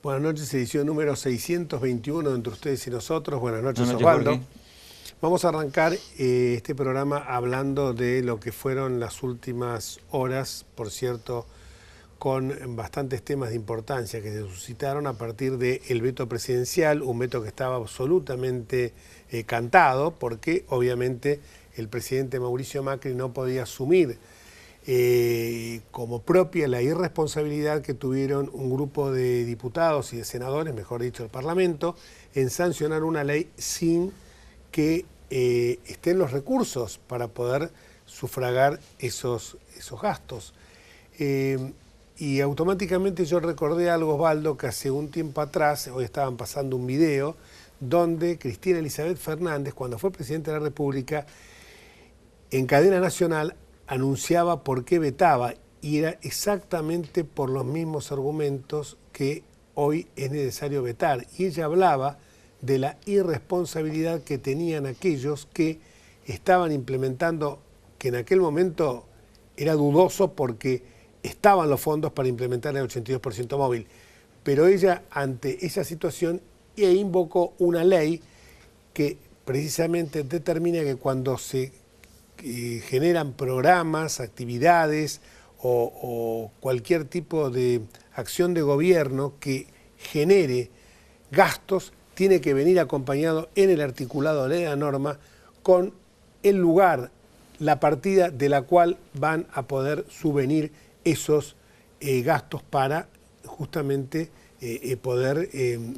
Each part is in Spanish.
Buenas noches, edición número 621 de Entre Ustedes y Nosotros. Buenas noches, Buenas noches, Osvaldo. Jorge. Vamos a arrancar este programa hablando de lo que fueron las últimas horas, por cierto, con bastantes temas de importancia que se suscitaron a partir del veto presidencial, un veto que estaba absolutamente cantado, porque obviamente el presidente Mauricio Macri no podía asumir como propia la irresponsabilidad que tuvieron un grupo de diputados y de senadores, mejor dicho, el Parlamento, en sancionar una ley sin que estén los recursos para poder sufragar esos gastos. Y automáticamente yo recordé algo, Osvaldo, que hace un tiempo atrás, hoy estaban pasando un video, donde Cristina Elizabeth Fernández, cuando fue presidenta de la República, en cadena nacional anunciaba por qué vetaba, y era exactamente por los mismos argumentos que hoy es necesario vetar. Y ella hablaba de la irresponsabilidad que tenían aquellos que estaban implementando, que en aquel momento era dudoso porque estaban los fondos para implementar el 82% móvil. Pero ella, ante esa situación, invocó una ley que precisamente determina que cuando se generan programas, actividades o cualquier tipo de acción de gobierno que genere gastos, tiene que venir acompañado en el articulado de la norma con el lugar, la partida de la cual van a poder subvenir esos gastos para justamente poder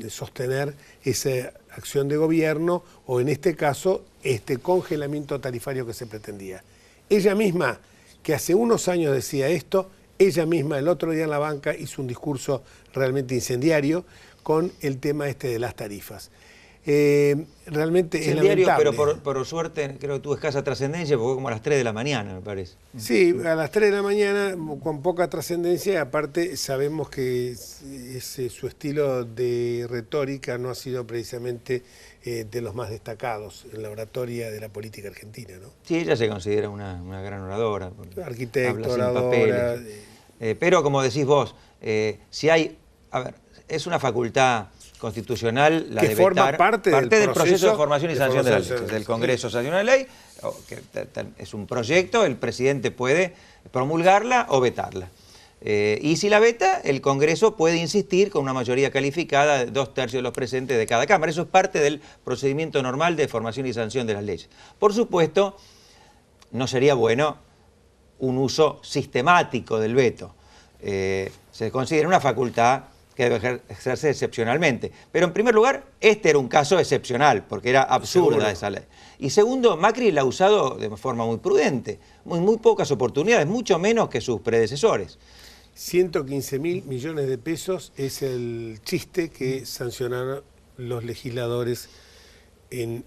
sostener esa acción de gobierno o, en este caso, este congelamiento tarifario que se pretendía. Ella misma, que hace unos años decía esto, ella misma el otro día en la banca hizo un discurso realmente incendiario con el tema de las tarifas. Realmente es lamentable. Pero por suerte creo que tuvo escasa trascendencia, porque fue como a las 3 de la mañana, me parece. Sí, a las 3 de la mañana, con poca trascendencia. Aparte sabemos que su estilo de retórica no ha sido precisamente de los más destacados en la oratoria de la política argentina, ¿no? Sí, ella se considera una gran oradora. Arquitecto, oradora. Pero como decís vos, si hay... A ver, es una facultad constitucional la que de forma vetar, parte del proceso de formación y sanción de la ley. Del Congreso sanciona la ley, que es un proyecto, el presidente puede promulgarla o vetarla. Y si la veta, el Congreso puede insistir con una mayoría calificada de 2/3 de los presentes de cada Cámara. Eso es parte del procedimiento normal de formación y sanción de las leyes. Por supuesto, no sería bueno un uso sistemático del veto. Se considera una facultad que debe ejercerse excepcionalmente. Pero en primer lugar, este era un caso excepcional, porque era absurda esa ley. Y segundo, Macri la ha usado de forma muy prudente, muy pocas oportunidades, mucho menos que sus predecesores. 115.000 millones de pesos es el chiste que sancionaron los legisladores en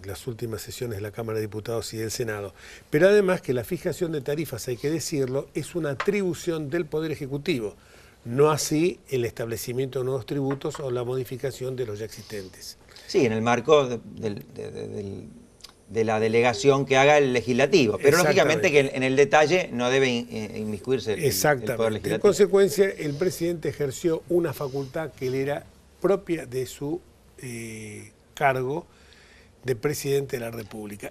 las últimas sesiones de la Cámara de Diputados y del Senado. Pero además que la fijación de tarifas, hay que decirlo, es una atribución del Poder Ejecutivo, no así el establecimiento de nuevos tributos o la modificación de los ya existentes. Sí, en el marco de la delegación que haga el legislativo, pero lógicamente que en el detalle no debe inmiscuirse el Poder Legislativo. En consecuencia, el presidente ejerció una facultad que le era propia de su cargo de presidente de la República.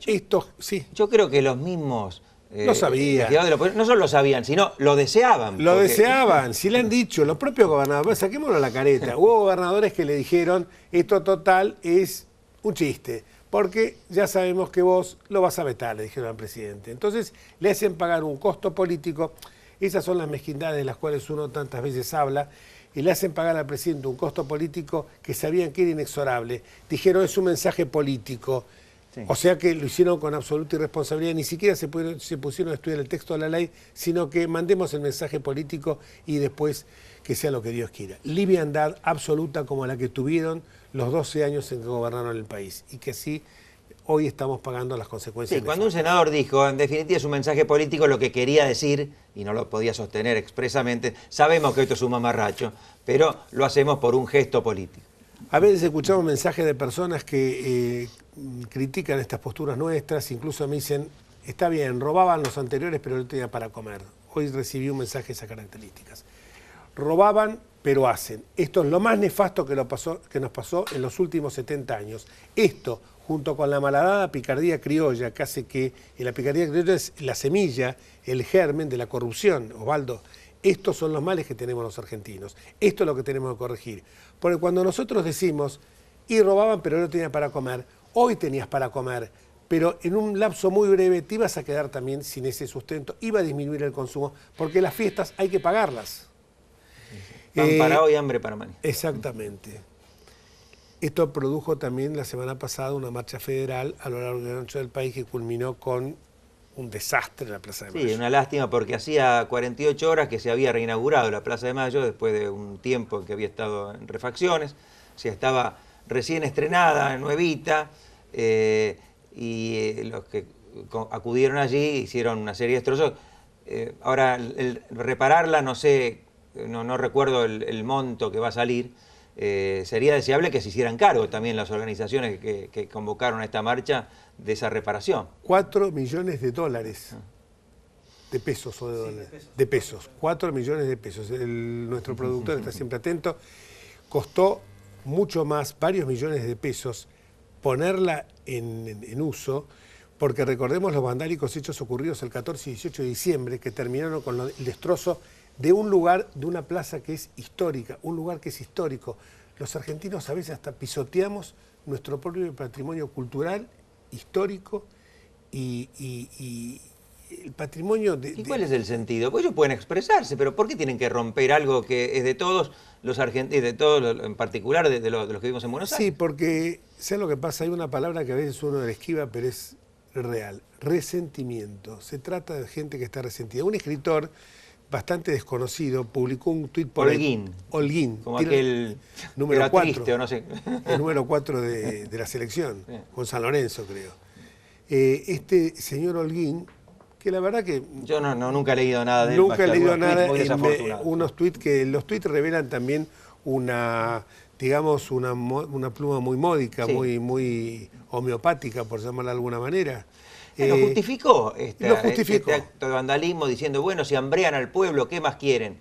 Yo creo que los mismos... Lo sabían. No solo lo sabían, sino lo deseaban. Lo deseaban, si le han dicho, los propios gobernadores, saquémonos la careta. Hubo gobernadores que le dijeron, esto total es un chiste, porque ya sabemos que vos lo vas a vetar, le dijeron al presidente. Entonces le hacen pagar un costo político. Esas son las mezquindades de las cuales uno tantas veces habla, y le hacen pagar al presidente un costo político que sabían que era inexorable. Dijeron, es un mensaje político. Sí. O sea que lo hicieron con absoluta irresponsabilidad, ni siquiera se pusieron a estudiar el texto de la ley, sino que mandemos el mensaje político y después que sea lo que Dios quiera. Liviandad absoluta como la que tuvieron los 12 años en que gobernaron el país, y que así hoy estamos pagando las consecuencias. Sí, cuando un senador dijo, en definitiva es un mensaje político, lo que quería decir, y no lo podía sostener expresamente, sabemos que esto es un mamarracho, pero lo hacemos por un gesto político. A veces escuchamos mensajes de personas que critican estas posturas nuestras, incluso me dicen, está bien, robaban los anteriores pero no tenía para comer. Hoy recibí un mensaje de esas características. Robaban pero hacen. Esto es lo más nefasto que nos pasó en los últimos 70 años. Esto, junto con la malhadada picardía criolla, que hace que la picardía criolla es la semilla, el germen de la corrupción, Osvaldo. Estos son los males que tenemos los argentinos. Esto es lo que tenemos que corregir. Porque cuando nosotros decimos, y robaban pero no tenían para comer, hoy tenías para comer, pero en un lapso muy breve te ibas a quedar también sin ese sustento, iba a disminuir el consumo, porque las fiestas hay que pagarlas. Pan para hoy, hambre para mañana. Exactamente. Esto produjo también la semana pasada una marcha federal a lo largo y ancho del país que culminó con un desastre en la Plaza de Mayo. Sí, una lástima porque hacía 48 horas que se había reinaugurado la Plaza de Mayo después de un tiempo en que había estado en refacciones. O sea, estaba recién estrenada, nuevita, y los que acudieron allí hicieron una serie de destrozos. Ahora, repararla, no sé, no recuerdo el monto que va a salir. Sería deseable que se hicieran cargo también las organizaciones que convocaron a esta marcha de esa reparación. 4 millones de dólares. De pesos o de dólares. De pesos. 4 millones de pesos. Nuestro productor está siempre atento. Costó mucho más, varios millones de pesos, ponerla en uso, porque recordemos los vandálicos hechos ocurridos el 14 y 18 de diciembre, que terminaron con el destrozo de un lugar, de una plaza que es histórica, un lugar que es histórico. Los argentinos a veces hasta pisoteamos nuestro propio patrimonio cultural, histórico y el patrimonio ¿Y cuál es el sentido? Pues ellos pueden expresarse, pero ¿por qué tienen que romper algo que es de todos los argentinos, de todos en particular de los que vivimos en Buenos Aires? Sí, porque, ¿sabes lo que pasa? Hay una palabra que a veces uno la esquiva, pero es real. Resentimiento. Se trata de gente que está resentida. Un escritor bastante desconocido publicó un tuit por Holguín. Holguín. Como aquel número era 4, triste o no sé. El número 4 de la selección, con San Lorenzo, creo. Este señor Holguín, que la verdad que... Yo nunca he leído nada de él. Nunca he leído nada, unos tweets que los tweets revelan también una, digamos, una pluma muy módica, sí, muy homeopática, por llamarla de alguna manera. Lo justificó este acto de vandalismo diciendo, bueno, si hambrean al pueblo, ¿qué más quieren?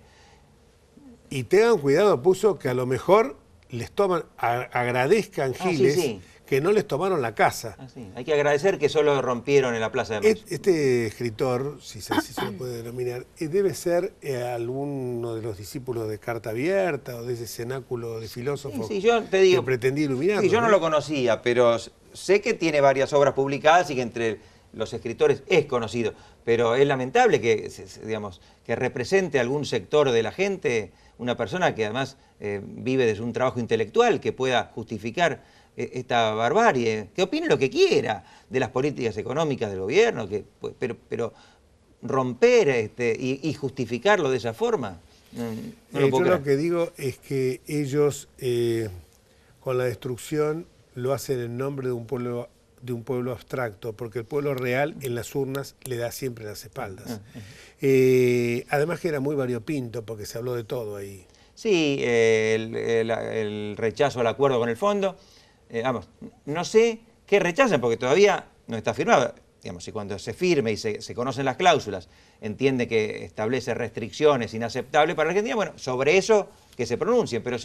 Y tengan cuidado, puso que a lo mejor les toman, agradezcan giles, sí. Que no les tomaron la casa. Sí. Hay que agradecer que solo rompieron en la Plaza de Mayo. Este escritor, si se lo puede denominar, debe ser alguno de los discípulos de Carta Abierta o de ese cenáculo de filósofos yo te digo, que pretendía iluminar. Sí, yo no lo conocía, pero sé que tiene varias obras publicadas y que entre los escritores es conocido, pero es lamentable que, digamos, que represente algún sector de la gente, una persona que además vive de un trabajo intelectual que pueda justificar esta barbarie, que opine lo que quiera de las políticas económicas del gobierno, pero romper y justificarlo de esa forma, no lo puedo creer. Yo lo que digo es que ellos con la destrucción lo hacen en nombre de un pueblo abstracto, porque el pueblo real en las urnas le da siempre las espaldas. Además que era muy variopinto, porque se habló de todo ahí. Sí, el rechazo al acuerdo con el fondo. Vamos, no sé qué rechazan, porque todavía no está firmado. Digamos, si cuando se firme y se conocen las cláusulas, entiende que establece restricciones inaceptables para la Argentina, bueno, sobre eso que se pronuncien, pero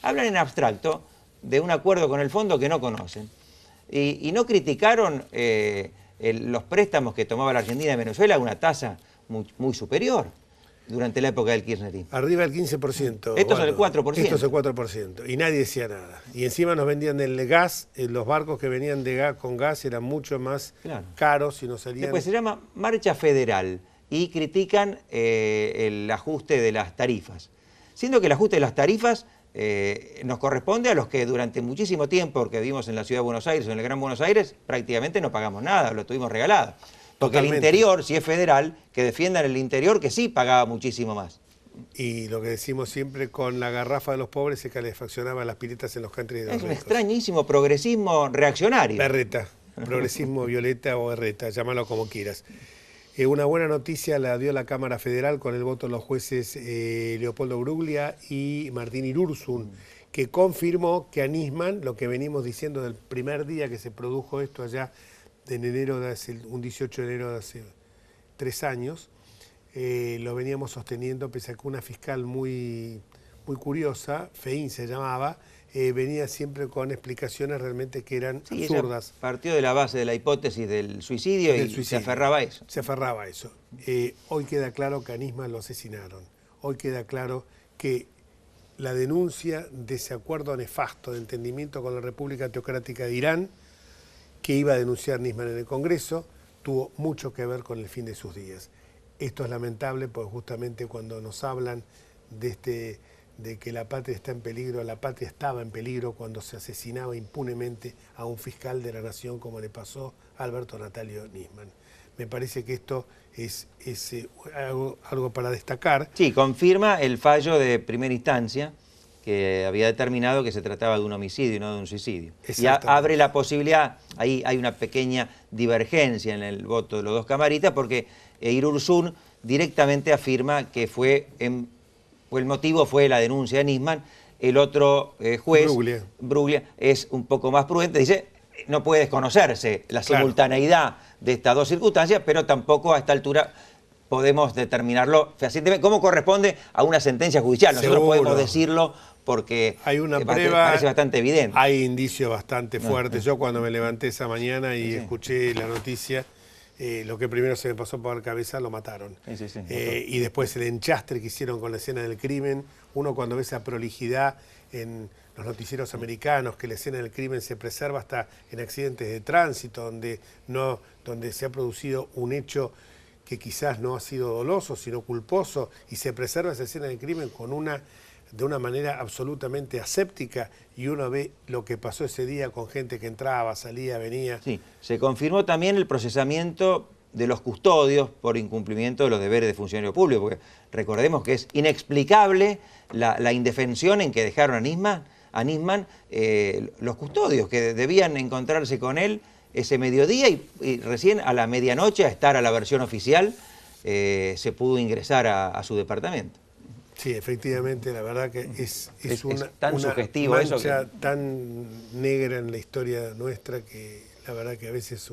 hablan en abstracto de un acuerdo con el fondo que no conocen. Y no criticaron los préstamos que tomaba la Argentina de Venezuela a una tasa muy superior durante la época del kirchnerismo. Arriba del 15%. Esto es el 4%. Esto es el 4%. Y nadie decía nada. Y encima nos vendían el gas, los barcos que venían con gas eran mucho más caros y no salían... Después se llama Marcha Federal y critican el ajuste de las tarifas. Siendo que el ajuste de las tarifas nos corresponde a los que durante muchísimo tiempo, porque vivimos en la Ciudad de Buenos Aires o en el Gran Buenos Aires, prácticamente no pagamos nada, lo tuvimos regalado. Porque totalmente. El interior, si es federal, que defiendan el interior, que sí pagaba muchísimo más. Y lo que decimos siempre, con la garrafa de los pobres se calefaccionaban las piletas en los country de los ricos. Es un ricos. extrañísimo progresismo reaccionario. Berreta, progresismo violeta o berreta, llámalo como quieras. Una buena noticia la dio la Cámara Federal con el voto de los jueces Leopoldo Bruglia y Martín Irursun, que confirmó que a Nisman, lo que venimos diciendo del primer día que se produjo esto allá, en enero un 18 de enero de hace 3 años, lo veníamos sosteniendo, pese a que una fiscal muy muy curiosa, Feín se llamaba, venía siempre con explicaciones realmente que eran absurdas. Partió de la base de la hipótesis del suicidio y se aferraba a eso. Se aferraba a eso. Hoy queda claro que a Nisman lo asesinaron. Hoy queda claro que la denuncia de ese acuerdo nefasto de entendimiento con la República Teocrática de Irán, que iba a denunciar Nisman en el Congreso, tuvo mucho que ver con el fin de sus días. Esto es lamentable porque justamente cuando nos hablan de que la patria está en peligro, la patria estaba en peligro cuando se asesinaba impunemente a un fiscal de la nación como le pasó a Alberto Natalio Nisman. Me parece que esto es algo para destacar. Sí, confirma el fallo de primera instancia que había determinado que se trataba de un homicidio y no de un suicidio. Y abre la posibilidad, ahí hay una pequeña divergencia en el voto de los dos camaristas, porque Irursun directamente afirma que el motivo fue la denuncia de Nisman. El otro juez, Bruglia, es un poco más prudente, dice, no puede desconocerse la simultaneidad de estas dos circunstancias, pero tampoco a esta altura podemos determinarlo fehacientemente, como corresponde a una sentencia judicial. Nosotros podemos decirlo porque hay una prueba, parece bastante evidente. Hay indicios bastante fuertes. Yo cuando me levanté esa mañana y escuché la noticia, lo que primero se me pasó por la cabeza, lo mataron. Y después el enchastre que hicieron con la escena del crimen. Uno cuando ve esa prolijidad en los noticieros americanos, que la escena del crimen se preserva hasta en accidentes de tránsito, donde se ha producido un hecho que quizás no ha sido doloso, sino culposo, y se preserva esa escena del crimen de una manera absolutamente aséptica, y uno ve lo que pasó ese día con gente que entraba, salía, venía. Sí, se confirmó también el procesamiento de los custodios por incumplimiento de los deberes de funcionario público, porque recordemos que es inexplicable la indefensión en que dejaron a Nisman los custodios, que debían encontrarse con él ese mediodía y recién a la medianoche, a estar a la versión oficial, se pudo ingresar a su departamento. Sí, efectivamente, la verdad que es tan sugestivo mancha eso que... tan negra en la historia nuestra que la verdad que a veces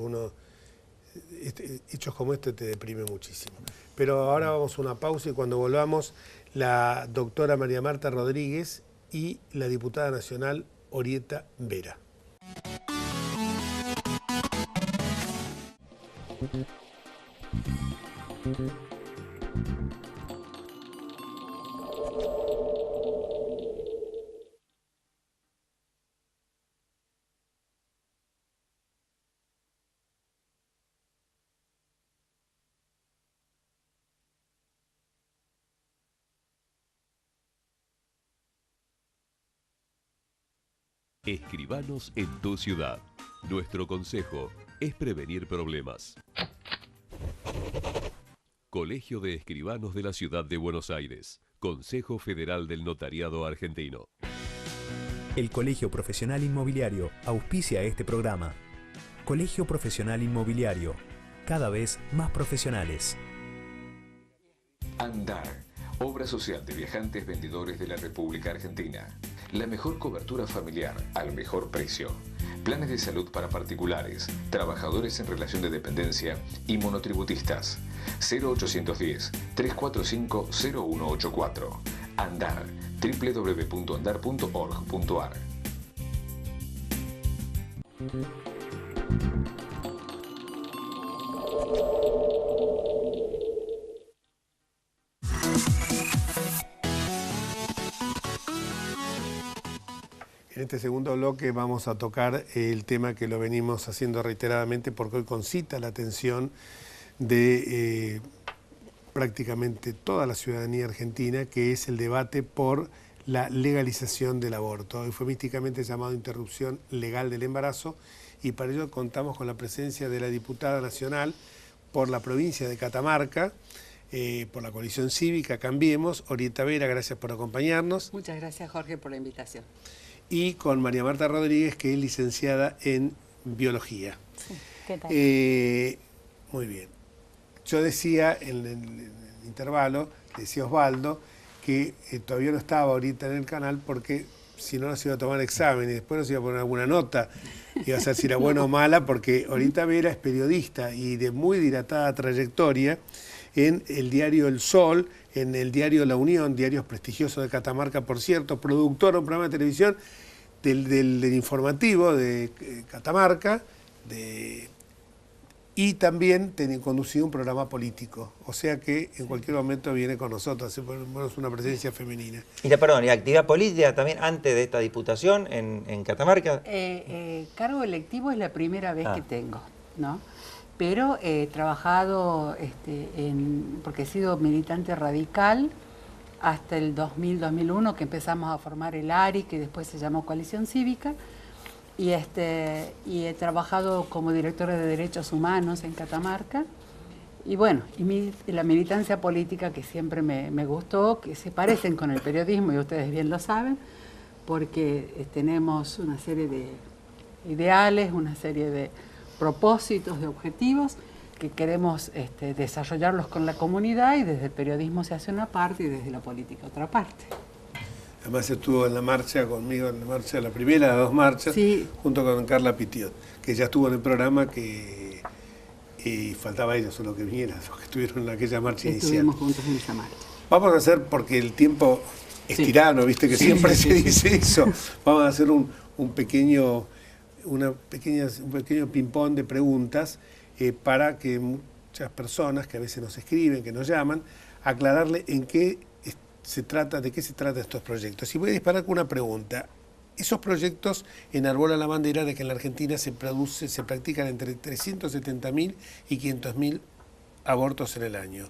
hechos como este te deprime muchísimo. Pero ahora vamos a una pausa y cuando volvamos, la doctora María Marta Rodríguez y la diputada nacional Orieta Vera. Escribanos en tu ciudad. Nuestro consejo es prevenir problemas. Colegio de Escribanos de la Ciudad de Buenos Aires. Consejo Federal del Notariado Argentino. El Colegio Profesional Inmobiliario auspicia este programa. Colegio Profesional Inmobiliario, cada vez más profesionales. Andar, obra social de viajantes vendedores de la República Argentina. La mejor cobertura familiar al mejor precio. Planes de salud para particulares, trabajadores en relación de dependencia y monotributistas. 0810-345-0184. Andar, www.andar.org.ar. En este segundo bloque vamos a tocar el tema que lo venimos haciendo reiteradamente porque hoy concita la atención de prácticamente toda la ciudadanía argentina, que es el debate por la legalización del aborto, eufemísticamente llamado interrupción legal del embarazo, y para ello contamos con la presencia de la diputada nacional por la provincia de Catamarca, por la coalición cívica Cambiemos, Orieta Vera, gracias por acompañarnos. Muchas gracias, Jorge, por la invitación. Y con María Marta Rodríguez, que es licenciada en Biología. Sí, ¿qué tal? Muy bien. Yo decía en el intervalo, decía Osvaldo, que todavía no estaba ahorita en el canal porque si no nos iba a tomar examen y después nos iba a poner alguna nota. Iba a saber si era buena o mala, porque Orieta Vera es periodista y de muy dilatada trayectoria. en el diario El Sol, en el diario La Unión, diarios prestigiosos de Catamarca, por cierto, productora de un programa de televisión del informativo de Catamarca, y también conducido un programa político. O sea que en cualquier momento viene con nosotros, es una presencia femenina. Y actividad política también antes de esta diputación en Catamarca. Cargo electivo es la primera vez que tengo, ¿no? Pero he trabajado, porque he sido militante radical hasta el 2000-2001, que empezamos a formar el ARI, que después se llamó Coalición Cívica, y he trabajado como directora de Derechos Humanos en Catamarca. Y bueno, la militancia política que siempre me gustó, que se parecen con el periodismo, y ustedes bien lo saben, porque tenemos una serie de ideales, una serie de propósitos, de objetivos, que queremos desarrollarlos con la comunidad, y desde el periodismo se hace una parte y desde la política otra parte. Además estuvo en la marcha conmigo, en la marcha, la primera de las dos marchas, sí, junto con Carla Pitiot, que ya estuvo en el programa, y faltaba ella, solo que viniera, los que estuvieron en aquella marcha inicial. Estuvimos juntos en esa marcha. Vamos a hacer, porque el tiempo es tirano, viste que siempre se dice eso, vamos a hacer un pequeño ping-pong de preguntas para que muchas personas que a veces nos escriben, que nos llaman, aclararle de qué se trata estos proyectos. Y voy a disparar con una pregunta. Esos proyectos enarbolan la bandera de que en la Argentina se practican entre 370.000 y 500.000 abortos en el año.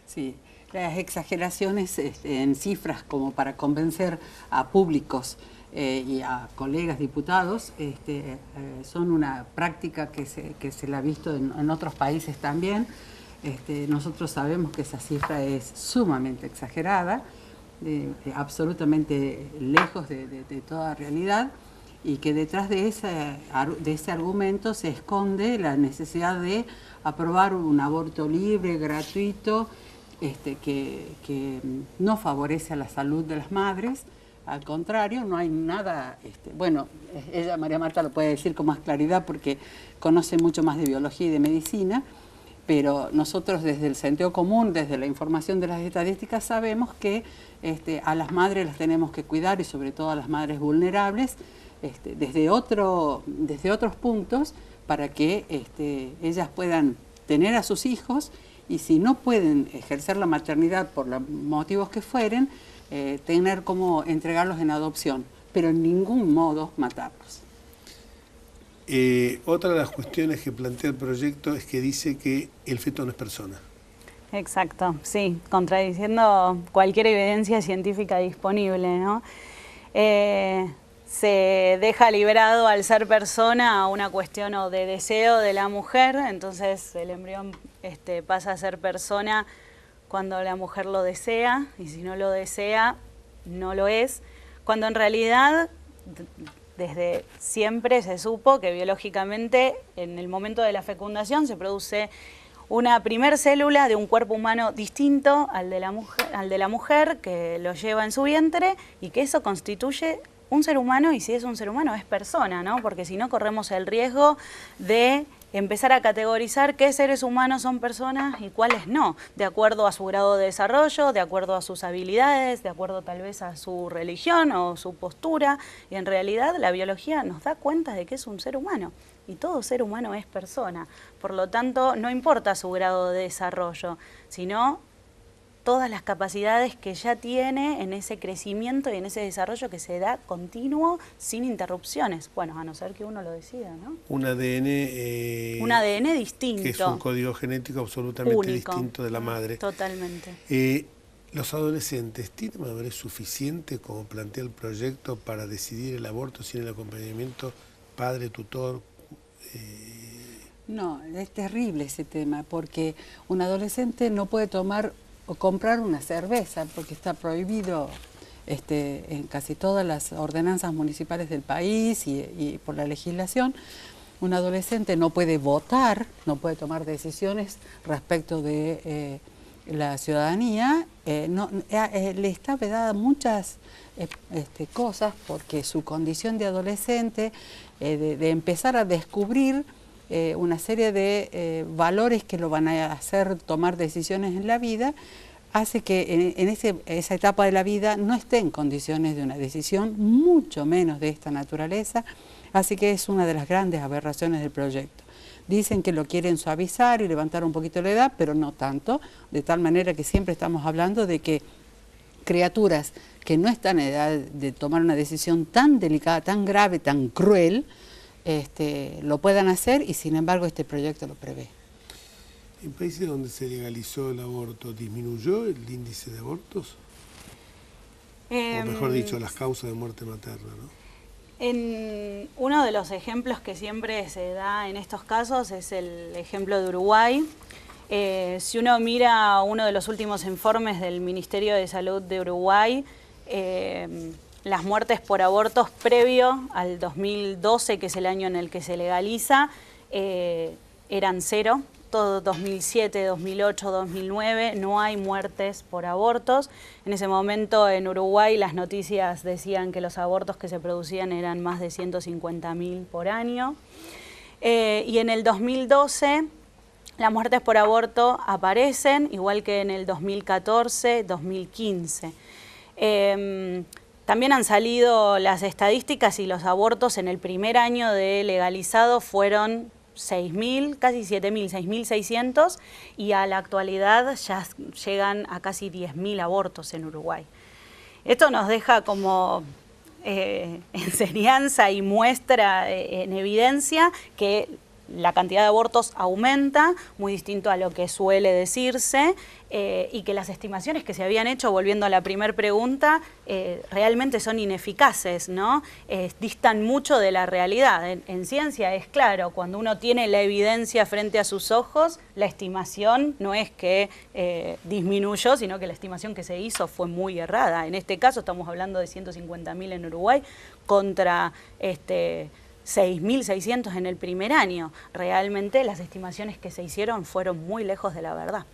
Sí, las exageraciones en cifras como para convencer a públicos y a colegas diputados son una práctica que se la ha visto en otros países también. Nosotros sabemos que esa cifra es sumamente exagerada, absolutamente lejos de toda realidad, y que detrás de ese argumento se esconde la necesidad de aprobar un aborto libre, gratuito, que no favorece a la salud de las madres. Al contrario, no hay nada, bueno, ella, María Marta, lo puede decir con más claridad porque conoce mucho más de biología y de medicina, pero nosotros desde el sentido común, desde la información de las estadísticas, sabemos que a las madres las tenemos que cuidar, y sobre todo a las madres vulnerables, desde otros puntos, para que ellas puedan tener a sus hijos, y si no pueden ejercer la maternidad por los motivos que fueren, tener cómo entregarlos en adopción, pero en ningún modo matarlos. Otra de las cuestiones que plantea el proyecto es que dice que el feto no es persona. Exacto, sí, contradiciendo cualquier evidencia científica disponible, ¿no? Se deja liberado al ser persona a una cuestión de deseo de la mujer, entonces el embrión pasa a ser persona cuando la mujer lo desea, y si no lo desea, no lo es, cuando en realidad desde siempre se supo que biológicamente en el momento de la fecundación se produce una primer célula de un cuerpo humano distinto al de la mujer que lo lleva en su vientre, y que eso constituye un ser humano, y si es un ser humano es persona, ¿no? Porque si no corremos el riesgo de empezar a categorizar qué seres humanos son personas y cuáles no, de acuerdo a su grado de desarrollo, de acuerdo a sus habilidades, de acuerdo tal vez a su religión o su postura, y en realidad la biología nos da cuenta de que es un ser humano, y todo ser humano es persona. Por lo tanto, no importa su grado de desarrollo, sino todas las capacidades que ya tiene en ese crecimiento y en ese desarrollo que se da continuo, sin interrupciones. Bueno, a no ser que uno lo decida, ¿no? Un ADN... un ADN distinto. Que es un código genético absolutamente único, distinto de la madre. Totalmente. ¿Los adolescentes tienen madurez suficiente, como plantea el proyecto, para decidir el aborto sin el acompañamiento padre, tutor? No, es terrible ese tema, porque un adolescente no puede tomar o comprar una cerveza, porque está prohibido en casi todas las ordenanzas municipales del país y por la legislación. Un adolescente no puede votar, no puede tomar decisiones respecto de la ciudadanía, le está vedada muchas cosas, porque su condición de adolescente, de empezar a descubrir una serie de valores que lo van a hacer tomar decisiones en la vida, hace que en esa etapa de la vida no esté en condiciones de una decisión, mucho menos de esta naturaleza, así que es una de las grandes aberraciones del proyecto. Dicen que lo quieren suavizar y levantar un poquito la edad, pero no tanto, de tal manera que siempre estamos hablando de que criaturas que no están en edad de tomar una decisión tan delicada, tan grave, tan cruel, lo puedan hacer, y sin embargo este proyecto lo prevé. En países donde se legalizó el aborto, ¿disminuyó el índice de abortos? O mejor dicho, las causas de muerte materna, ¿no? Uno de los ejemplos que siempre se da en estos casos es el ejemplo de Uruguay. Si uno mira uno de los últimos informes del Ministerio de Salud de Uruguay, las muertes por abortos previo al 2012, que es el año en el que se legaliza, eran 0. Todo 2007, 2008, 2009, no hay muertes por abortos. En ese momento en Uruguay las noticias decían que los abortos que se producían eran más de 150.000 por año. Y en el 2012 las muertes por aborto aparecen, igual que en el 2014, 2015. También han salido las estadísticas y los abortos en el primer año de legalizado fueron 6.000, casi 7.000, 6.600, y a la actualidad ya llegan a casi 10.000 abortos en Uruguay. Esto nos deja como enseñanza y muestra en evidencia que la cantidad de abortos aumenta, muy distinto a lo que suele decirse, y que las estimaciones que se habían hecho, volviendo a la primera pregunta, realmente son ineficaces, ¿no? Distan mucho de la realidad. En ciencia es claro, cuando uno tiene la evidencia frente a sus ojos, la estimación no es que disminuyó, sino que la estimación que se hizo fue muy errada. En este caso estamos hablando de 150.000 en Uruguay contra 6.600 en el primer año. Realmente las estimaciones que se hicieron fueron muy lejos de la verdad.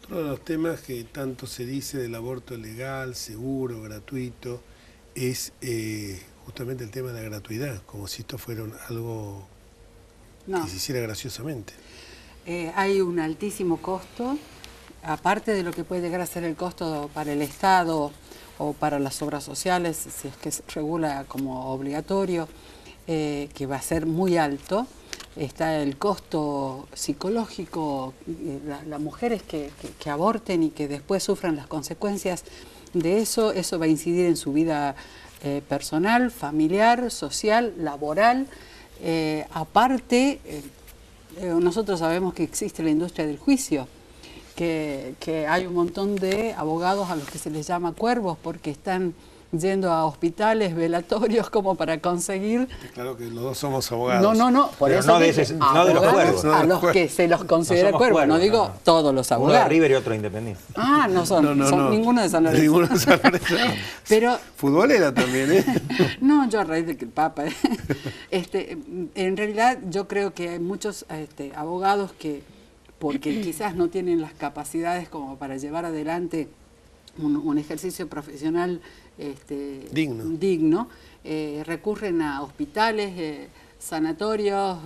Otro de los temas que tanto se dice del aborto legal, seguro, gratuito, es justamente el tema de la gratuidad, como si esto fuera algo que se hiciera graciosamente. Hay un altísimo costo, aparte de lo que puede llegar a ser el costo para el Estado o para las obras sociales, si es que se regula como obligatorio, que va a ser muy alto. Está el costo psicológico, las mujeres que aborten y que después sufran las consecuencias de eso va a incidir en su vida personal, familiar, social, laboral. Aparte, nosotros sabemos que existe la industria del juicio, que hay un montón de abogados a los que se les llama cuervos porque están yendo a hospitales, velatorios, como para conseguir... Claro que los dos somos abogados. No, por eso no de los cuervos. A los que se los considera cuervos, no digo todos los abogados. Uno de River y otro Independiente. Ah, no son ninguno de San Lorenzo. Ninguno de San Lorenzo. Pero, futbolera también, ¿eh? No, yo a raíz de que el Papa... en realidad yo creo que hay muchos abogados que, porque quizás no tienen las capacidades como para llevar adelante un ejercicio profesional digno, recurren a hospitales, sanatorios,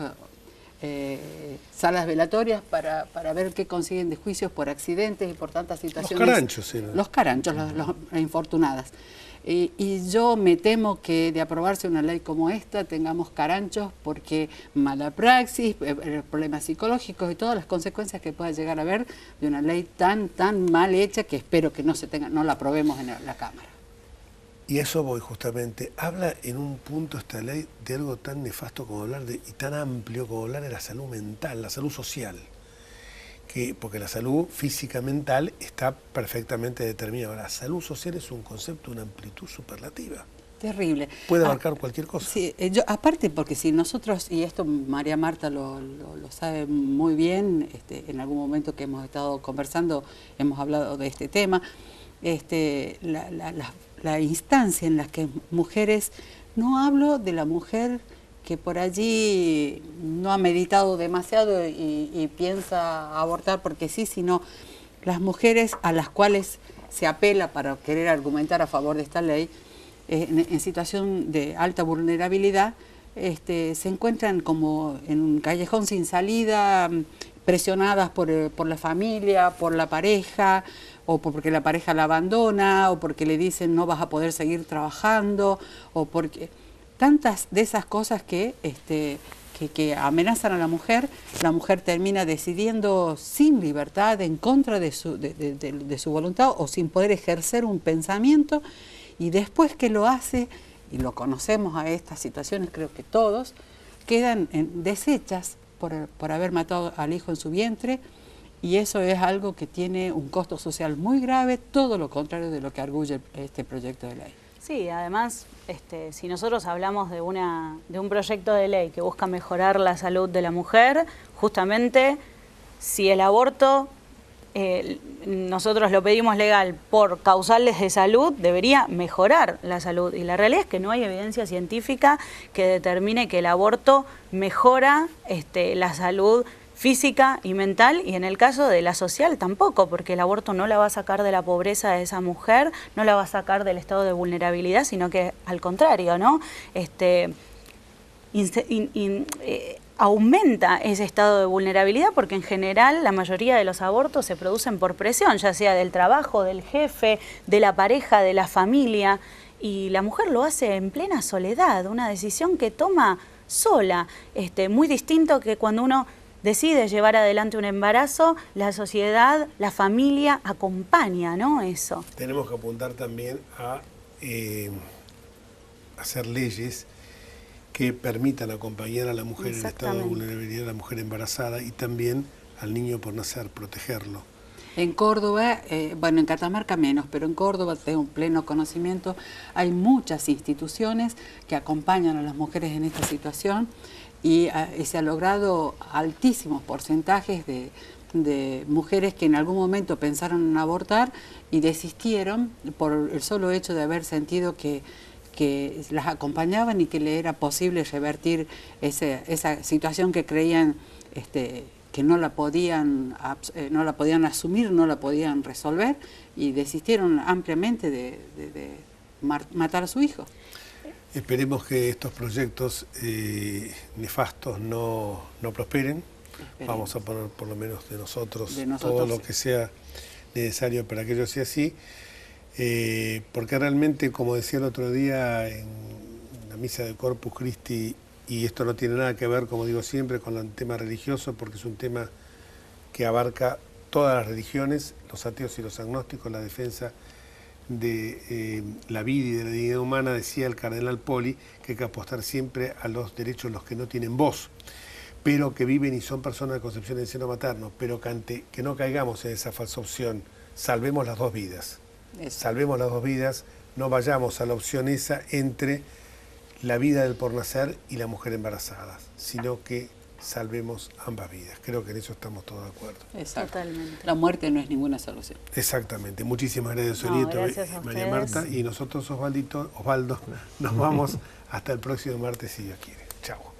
salas velatorias para ver qué consiguen de juicios por accidentes y por tantas situaciones. Los caranchos, sí, ¿no? Los caranchos, las infortunadas. Y yo me temo que de aprobarse una ley como esta tengamos caranchos porque mala praxis, problemas psicológicos y todas las consecuencias que pueda llegar a haber de una ley tan mal hecha que espero que no la aprobemos en la Cámara. Y eso voy justamente. Habla en un punto esta ley de algo tan nefasto como hablar y tan amplio como hablar de la salud mental, la salud social. Porque la salud física mental está perfectamente determinada. La salud social es un concepto de una amplitud superlativa. Terrible. Puede abarcar cualquier cosa. Sí, aparte porque si nosotros, y esto María Marta lo sabe muy bien, en algún momento que hemos estado conversando, hemos hablado de este tema, la instancia en la que mujeres, no hablo de la mujer que por allí no ha meditado demasiado y piensa abortar porque sí, sino las mujeres a las cuales se apela para querer argumentar a favor de esta ley, en situación de alta vulnerabilidad, se encuentran como en un callejón sin salida, presionadas por la familia, por la pareja, o porque la pareja la abandona, o porque le dicen no vas a poder seguir trabajando, o porque tantas de esas cosas que amenazan a la mujer termina decidiendo sin libertad, en contra de su voluntad o sin poder ejercer un pensamiento, y después que lo hace, y lo conocemos a estas situaciones, creo que todos, quedan deshechas por haber matado al hijo en su vientre, y eso es algo que tiene un costo social muy grave, todo lo contrario de lo que arguye este proyecto de ley. Sí, además, si nosotros hablamos de un proyecto de ley que busca mejorar la salud de la mujer, justamente si el aborto nosotros lo pedimos legal por causales de salud, debería mejorar la salud. Y la realidad es que no hay evidencia científica que determine que el aborto mejora la salud física y mental, y en el caso de la social tampoco, porque el aborto no la va a sacar de la pobreza de esa mujer, no la va a sacar del estado de vulnerabilidad, sino que al contrario, ¿no? Aumenta ese estado de vulnerabilidad, porque en general la mayoría de los abortos se producen por presión, ya sea del trabajo, del jefe, de la pareja, de la familia, y la mujer lo hace en plena soledad, una decisión que toma sola, muy distinto que cuando uno decide llevar adelante un embarazo, la sociedad, la familia acompaña, ¿no? Eso. Tenemos que apuntar también a hacer leyes que permitan acompañar a la mujer en estado de vulnerabilidad, a la mujer embarazada, y también al niño por nacer, protegerlo. En Córdoba, bueno, en Catamarca menos, pero en Córdoba, tengo un pleno conocimiento, hay muchas instituciones que acompañan a las mujeres en esta situación, y se ha logrado altísimos porcentajes de mujeres que en algún momento pensaron en abortar y desistieron por el solo hecho de haber sentido que las acompañaban y que le era posible revertir esa situación que creían que no la podían asumir, no la podían resolver, y desistieron ampliamente de matar a su hijo. Esperemos que estos proyectos nefastos no prosperen. Esperemos. Vamos a poner por lo menos de nosotros todo lo que sea necesario para que ello sea así. Porque realmente, como decía el otro día en la misa de Corpus Christi, y esto no tiene nada que ver, como digo siempre, con el tema religioso, porque es un tema que abarca todas las religiones, los ateos y los agnósticos, la defensa de la vida y de la dignidad humana. Decía el cardenal Poli que hay que apostar siempre a los derechos de los que no tienen voz, pero que viven y son personas de concepción en seno materno, pero que no caigamos en esa falsa opción, salvemos las dos vidas. Eso. Salvemos las dos vidas, no vayamos a la opción esa entre la vida del por nacer y la mujer embarazada, sino que salvemos ambas vidas. Creo que en eso estamos todos de acuerdo. Totalmente. La muerte no es ninguna solución. Exactamente. Muchísimas gracias, Solito, María Marta. Y nosotros, Osvaldo, nos vamos hasta el próximo martes, si Dios quiere. Chao.